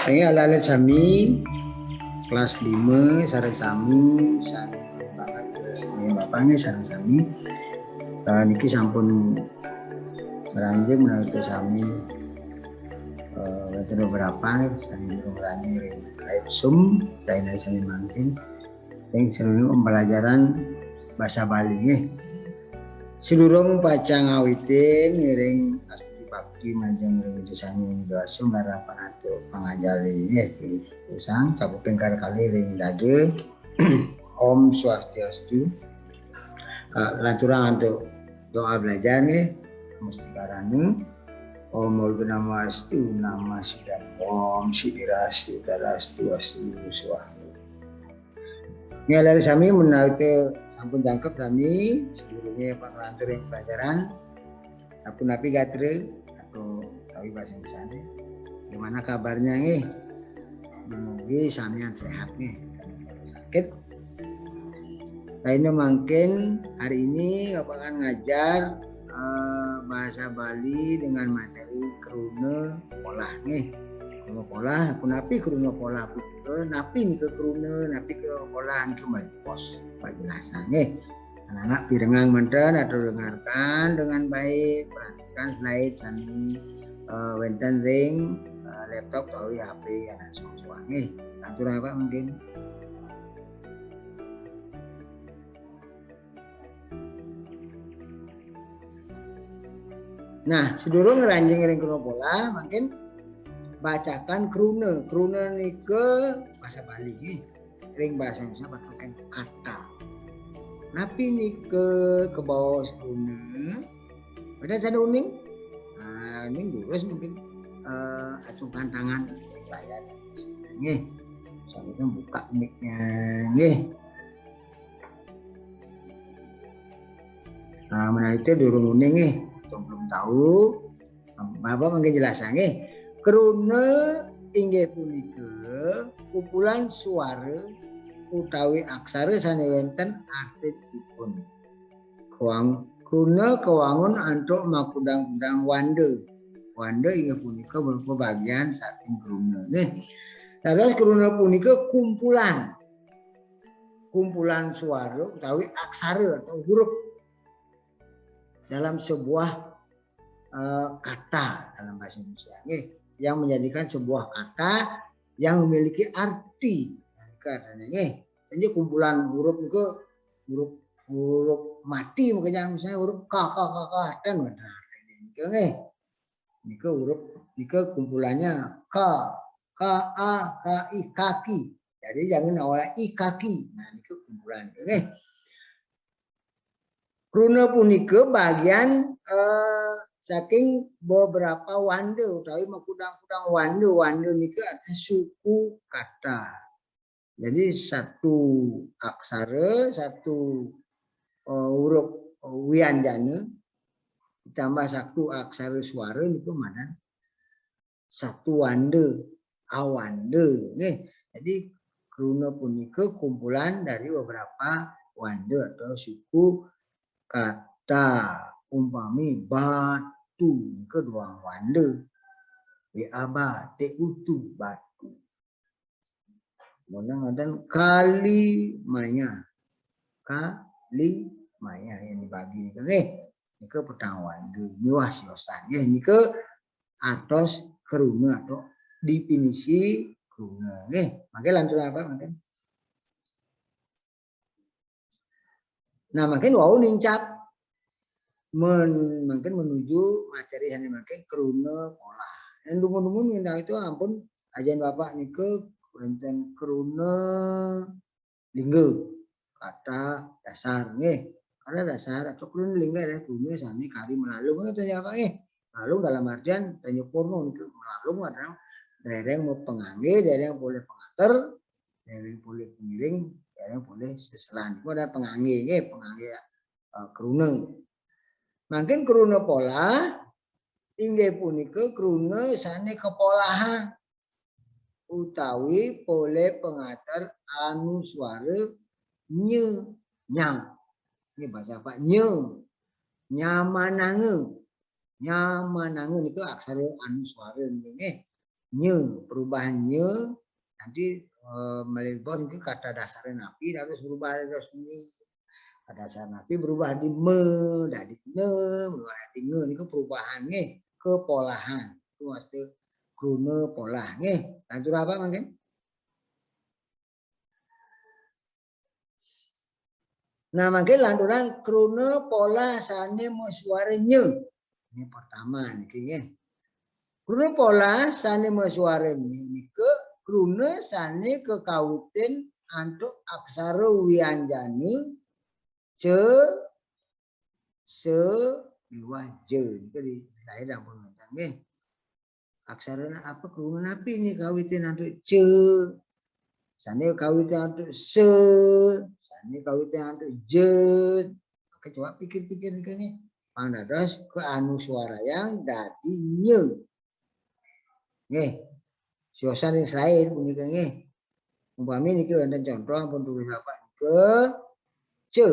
Ini ala-ala sami kelas 5 sareng sami banget terus ini bapaknya sareng sami niki sampun beranjing menawi sami wonten beberapa sami beranjing live Zoom lain sami mangkin yang seluruh pembelajaran bahasa Bali nggih. Sedurung paca ngawitin ngiring bakti manjang ring disani dasum harapan atau pangajali nggih usang capuping kali ring dage Om Swastiastu laturang untuk doa belajar nggih mesti karanu Om Namastu nama sidam Om Sidirasti Tarastu Astu Swastu ngalari sami menawi sampun jangkep kami sedurunge Pak Lantur yang pelajaran sampun napi gatre atau tahu bahasa Indonesia gimana kabarnya nih semoga samian sehat nih sakit lainnya mungkin hari ini Bapak akan ngajar bahasa Bali dengan materi keruna pola nih keruna pola kunapi keruna pola napi nih ke keruna napi ke pola itu mulai pos penjelasan nih anak-anak pirengang menten atau dengarkan dengan baik perhatikan slide sani wenten ring laptop atau HP anak semua nih atur apa mungkin nah sedurung ngeranjing ring keruna pola mungkin bacakan keruna nih ke bahasa Bali nih ring bahasa Indonesia pakai kata napi nih ke bawah keruna pada sada uning uning lurus mungkin acungkan tangan layar nggih sambil buka mic-nya nggih nah menawi itu durung uning nggih belum tahu Bapak mungkin jelasan nggih keruna inggih punika kumpulan suara utawi aksara sane wenten artipun kuna kewangun antuk makudang-kudang wanda inggih punika berupa bagian saking keruna nggih terus keruna punika kumpulan suara utawi aksara atau huruf dalam sebuah kata dalam bahasa Indonesia nggih yang menjadikan sebuah kata yang memiliki arti katanya nggih ini kumpulan huruf itu huruf mati makanya misalnya huruf k dan benar nggih nika huruf nika kumpulannya k a k i kaki jadi jangan awal i kaki nah nika kumpulan nggih kruna punika bagian saking beberapa wanda utawi makudang-kudang wanda nika ada suku kata. Jadi satu aksara, satu huruf wianjana ditambah satu aksara suara niku mana satu wanda awanda nggih. Jadi kruna punika kumpulan dari beberapa wanda atau suku kata umpami batu kedua wanda beaba te utu batu dan kali maya yang dibagi nggih nika petang wanda nyuah siosan nggih nika atos keruna atau definisi keruna nggih mangke lanjut apa mangke nah makin wau nincap makin menuju materi yang dimakai keruna pola. Yang dumun-dumun minta itu ampun ajain Bapak nika wonten keruna lingga kata dasar nggih. Karena dasar atau keruna lingga adalah keruna sami kari melalung itu ya Pak nggih. Melalung dalam artian tanyu purno niku melalung adalah daerah yang mau pengangge, daerah yang boleh pengater, daerah yang boleh pengiring, daerah yang boleh seselan. Itu ada pengangge nggih, pengangge keruna. Mungkin keruna pola inggih punika keruna sane kepolahan utawi boleh pengatur anu suara nye nya ini bahasa apa nye nyamanange niku aksara anu suara nggih nye, perubahannya nanti melebon ke kata dasarnya napi harus berubah terus ini kata dasar napi berubah di me dari ne berubah di nge ini perubahannya kepolahan itu mesti guna polahnya lanjut apa mungkin nah mungkin lanturan kruna pola sane suaranya ini pertama nih kayaknya kruna pola sane suaranya ini ke kruna sane kekawutin antuk aksara wianjani ce se liwah je jadi daerah penonton nih aksara apa kruna napi nih kawitin antuk ce sane kawitin antuk se sane kawitin antuk je coba pikir-pikir ini pandados ke anu suara yang dadi nye nggih suasana lain punika nggih umpami niki wonten contoh ampun tulis apa ke ce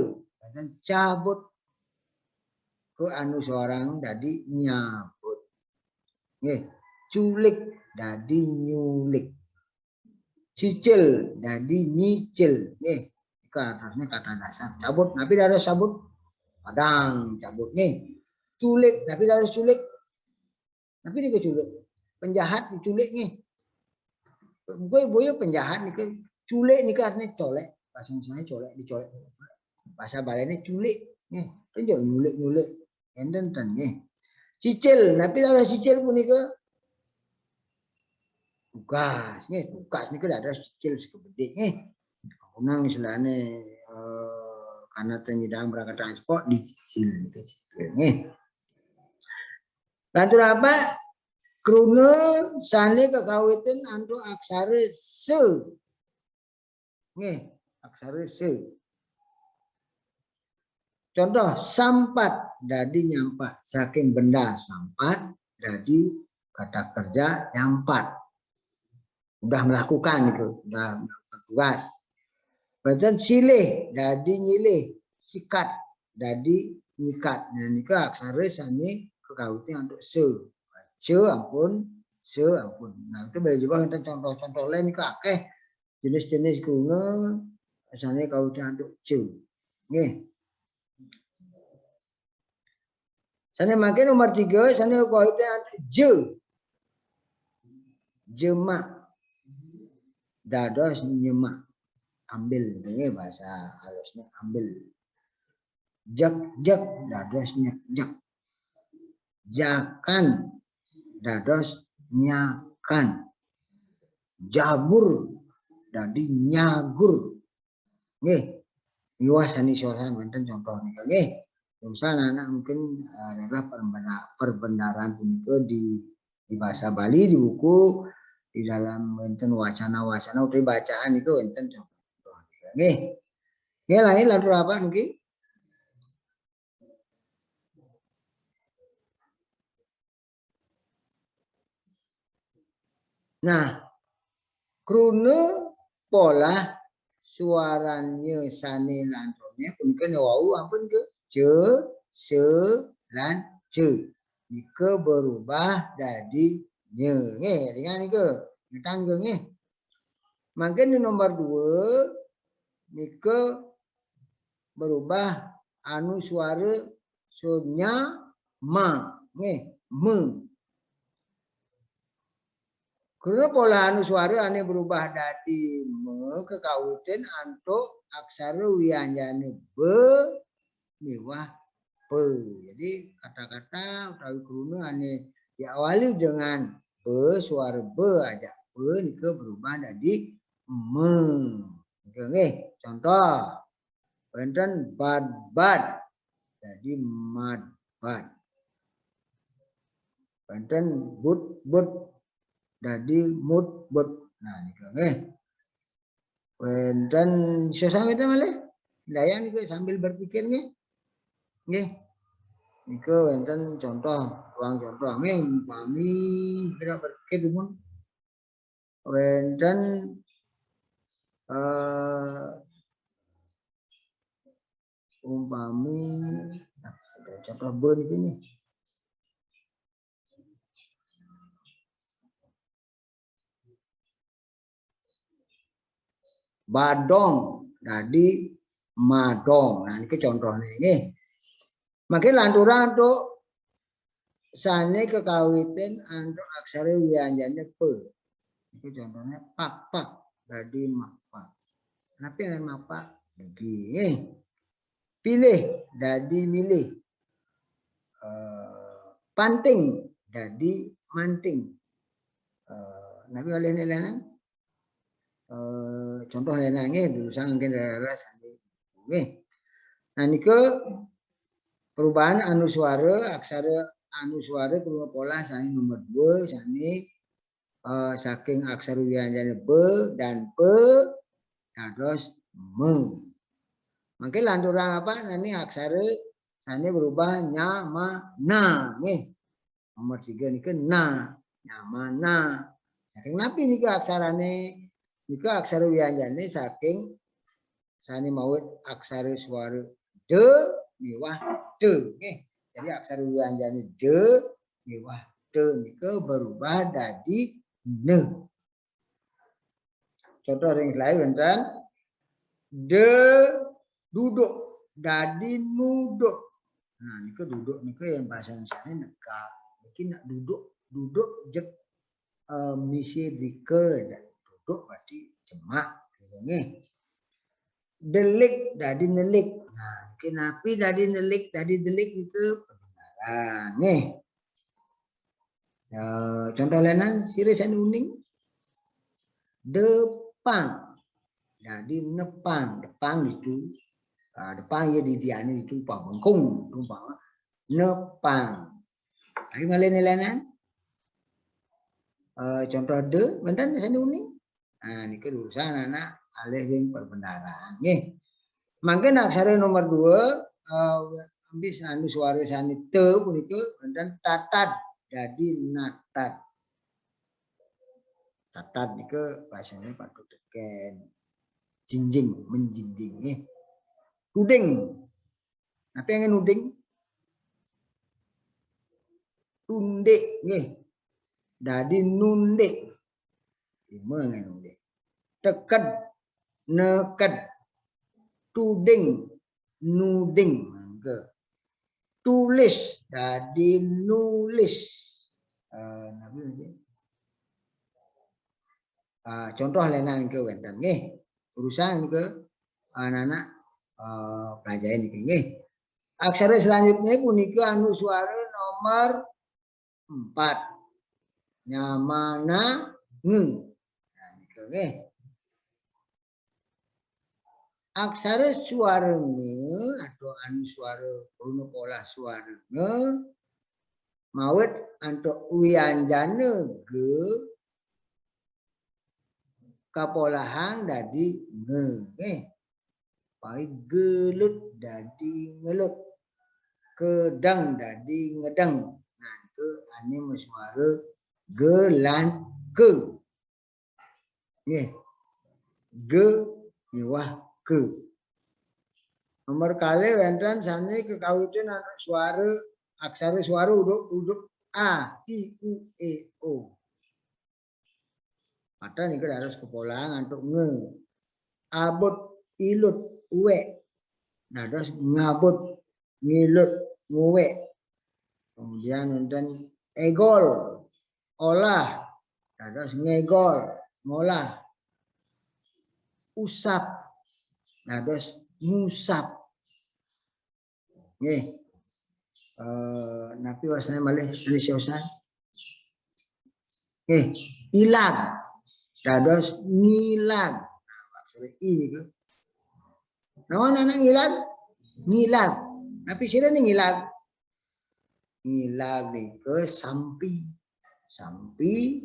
dan cabut ke anu seorang dadi nyabut nggih culik dadi nyulik cicil dadi nyicil nggih itu artinya kata dasar cabut tapi ada sabut padang cabut nih culik tapi harus culik tapi ini culik penjahat diculik nih gue penjahat nih culik nih artinya colek bahasa misalnya colek dicolek bahasa balenya culik nih tunjuk nyulik enten nih cicil tapi harus cicil pun nih tugas nih ada cicil segede nih unang istilahnya karena penyediaan berangkat transport di nih lantur apa kruna sane kekawitin antuk aksara se nih aksara se contoh sampat dadi nyampat saking benda sampat dadi kata kerja nyampat udah melakukan itu udah melakukan tugas badan silih dadi nyilih sikat dadi nyikat nah nika aksara sane kekawitin untuk se ampun nah itu boleh juga kita contoh-contoh lain nika akeh jenis-jenis guna sane kawitin untuk ce nggih sane makin nomor 3 sane kawitin untuk je jemak dados nyemak ambil ini bahasa halusnya ambil jak dados jak jakan dados nyakan jabur dadi nyagur nggih yuasani sosan wonten contoh nika nggih misalnya anak mungkin adalah perbendaharaan punika di bahasa Bali di buku di dalam wonten wacana-wacana utawi bacaan itu wonten contoh nggih nggih lain lalu apa nggih nah kruna pola suaranya sane lantone punika wau ampun ke ce se lan ce nika berubah jadi nye nggih dengan nika ngetang nggih mangke di nomor 2 nika berubah anu suara sunya ma nggih me karena pola anu suara ane berubah dari me kekawitin antuk aksara wianjane be miwah pe. Jadi kata-kata utawi kruna ane diawali dengan be suara be aja. Be nika berubah jadi me. Oke, contoh. Wonten bad jadi madbad. Wonten but jadi mutbut. Nah niku nggih. Wonten sesame ta malih. Daya niku sambil berpikir nggih. Nggih. Niku wonten contoh, ruang contoh nggih umpami kira berpikir dipun. Wonten umpami contoh ben iki nggih. badong dadi madong. Nah ini contohnya ini. Makin lanturan untuk sane kekawitan untuk aksara wianjane pe. Itu contohnya pak dadi mapak. Kenapa yang mapak? Lagi. Pilih dadi milih. Panting dadi manting. Nabi oleh lain contoh lainnya dulu mungkin ras nah nike perubahan anu suara aksara anu suara kedua pola sani nomor 2 sani saking aksara wianjana be dan pe terus me. Mungkin lanturan apa nanti aksara sani berubah nya ma na nih. Nomor 3 nike na nyamana. Saking napi nika aksarane nika aksara wianjane saking sani maut aksara suara de miwah de nggih. Jadi aksara wianjane de miwah de nika berubah dadi ne. Contoh ring lain wonten de duduk dadi nuduk. Nah nika duduk nika yang bahasa Indonesia neka mungkin nak duduk jek misi rike dan duduk berarti jemak nih. Delik dadi nelik. Nah, kenapa dadi nelik dadi delik itu pembenaran nih. Contoh lain sirisan uning. Depan jadi nepang, depan itu depan ya didiani itu bengkung tumpang nepang. Lagi lain contoh de benten sani uning. Nah ini urusan anak alih yang perbendaharaan nggih. Mangke aksara nomor 2 ambis anu suara sani te punika benten tatat jadi natat. Tatat niku bahasane patut teken jinjing menjinjing nggih. Tuding. Apa yang nuding? Tundik nggih. Dadi nundik. Lima nundik. Teked neked. Tuding nuding. Tulis dadi nulis. Contoh lain ke wenten nggih. Urusan ke anak-anak pelajaran iki nggih. Aksara selanjutnya punika anu suara nomor 4. Nyamana ngeng. Nah niku nggih. Aksara suara nge atau anu suara runo pola suara nge mawet antuk wianjana ge kapolahang dadi nge nggih. Pai gelut dadi ngelut. Kedang dadi ngedang. Nah itu ane suara gelan ke. Nggih. Ge miwah ke. Nomor kali wonten sane kekawitan anak suara aksara suara huruf a, i, u, e, o. Padahal niku harus kepolang untuk nge. Abut ilut uwe. Nah terus ngabut ngilut nguwe. Kemudian wonten egol olah. Nah terus ngegol ngolah. Usap. Nah terus ngusap. Nggih. Napi wasane malih siosan. Nggih, ilang. Dados ngilang. Nah, maksudnya ini ke. Naon anak ngilang? Ngilang. Napi sira ngilang. Ngilang ke sampi. Sampi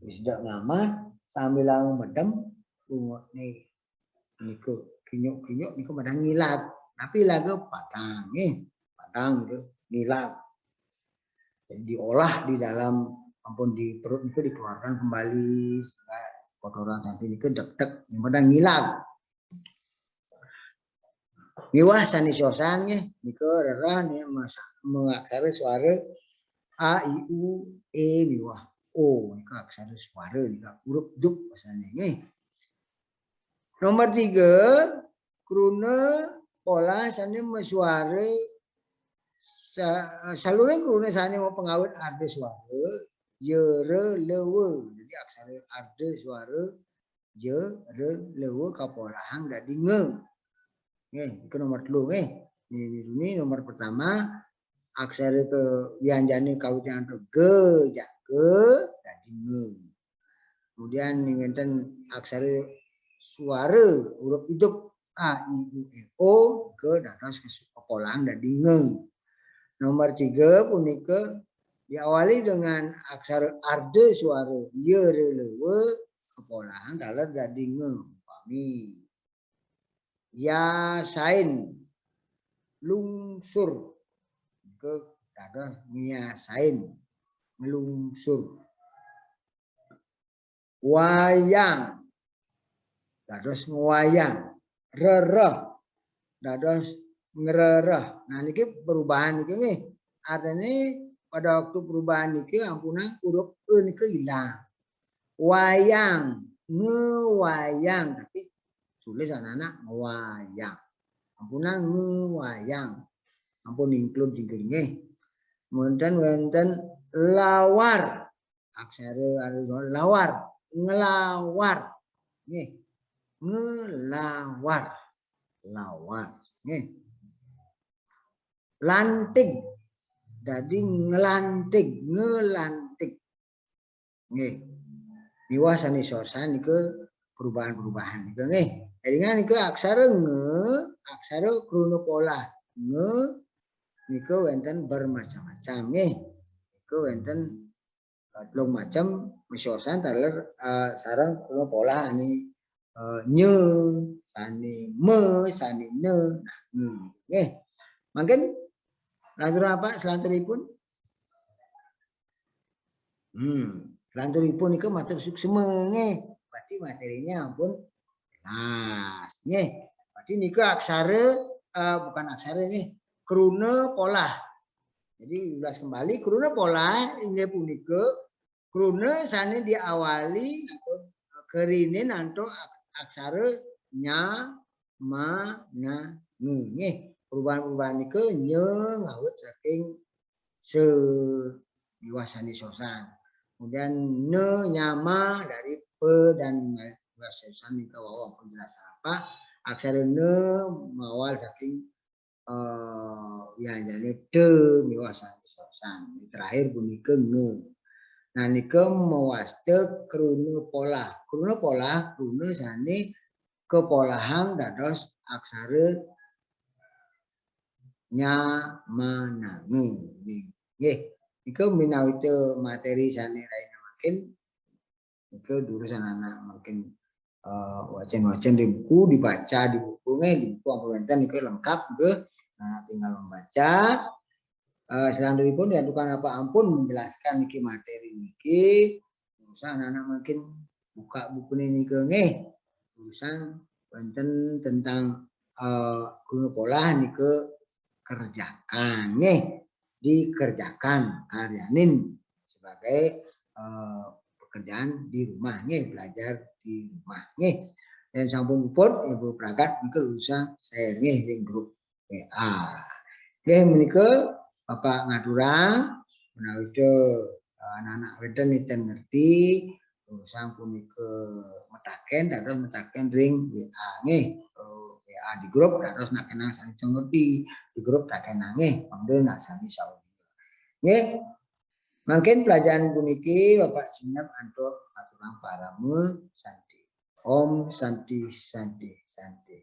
wis dak ngamat sambil lang medem lungot nih. Niku kinyuk-kinyuk niku madang ngilang. Tapi lagu patang nih. Patang itu ngilang. Jadi diolah di dalam ampun di perut itu dikeluarkan kembali kotoran sampai ini dek-dek padang ngilang. Miwah sani siosan nih niku rerah nih mengaksara suara a i u e miwah o niku aksara suara niku huruf duk bahasane nggih. Nomor 3, kruna pola sane mesuara saluran kruna sane mau pengawet arda suara ye lewe. Jadi aksara arda suara ye lewe kapolahang dadi nge. Nggih, itu nomor 3 nggih. Ini nomor pertama aksara ke wianjane kawitan ge jak ke dadi nge. Kemudian ngenten aksara suara huruf hidup a i u e o ke dados kepolahang dadi nge. Nomor 3 punika diawali dengan aksara arda suara ye lewe kepolahang dalam dadi nge. Umpami ya sain lungsur ke dados miasain ngelungsur. Wayang dados ngwayang. Rereh dados ngerereh. Nah niki perubahan niki nggih. Artinya pada waktu perubahan niki ampunang huruf e niki hilang. Wayang, ngewayang tapi tulis anak-anak ngewayang. Ampunang ngewayang. Ampun include nggih. Kemudian wonten lawar. Aksara lawar, ngelawar. Nggih. Ngelawar. Lawar. Nggih. Lantik. Jadi ngelantik, ngelantik. Nggih. Miwah sani sosan niku perubahan-perubahan niku nggih. Jadi kan niku aksara aksara kruna pola. Nge niku wonten bermacam-macam nggih. Niku wonten telung macam misosan taler sareng kruna pola ani nye, sani me, sani ne. Nah, nggih. Mangken lantur apa selanturipun? Selanturipun niku matur suksema nggih. Berarti materinya ampun jelas nggih. Berarti niku aksara bukan aksara nggih, kruna pola. Jadi ulas kembali kruna pola inggih punika kruna sane diawali atau kerine nanto aksara nya, ma, na, ngi nggih. Perubahan-perubahan niku nye ngawit saking se diwasani sosan. Kemudian ne nyama dari pe dan sosan niku wawah penjelasan apa? Aksara ne mawal saking wianjane de miwasani sosan. Terakhir punika nge. Nah niku mawaste kruna pola. Kruna pola kruna sane kepolahang dados aksara nya mana nggih. Iku menawi materi sane raine makin iku durusan anak makin wacan-wacan di buku dibaca di buku di buku ampun iku lengkap nggih. Nah tinggal membaca. Selanjutnya diadukan apa ampun menjelaskan niki materi niki. Urusan anak makin buka buku niki nggih. Urusan wonten tentang kruna pola niku kerjakan nggih. Dikerjakan karyanin sebagai pekerjaan di rumah nggih, belajar di rumah nggih. Dan sampun pun Ibu Pragat niku usah share nggih ing grup WA. Nggih menika Bapak ngaturang menawi anak-anak wedon niten ngerti urusan punika metaken dados metaken ring WA nggih. WA di grup dados nak kenal sami ngerti di grup tak kenal nggih pamrih nak sami sawu. Nggih. Mungkin pelajaran puniki Bapak Sinap antuk aturang parame santi. Om santi santi santi.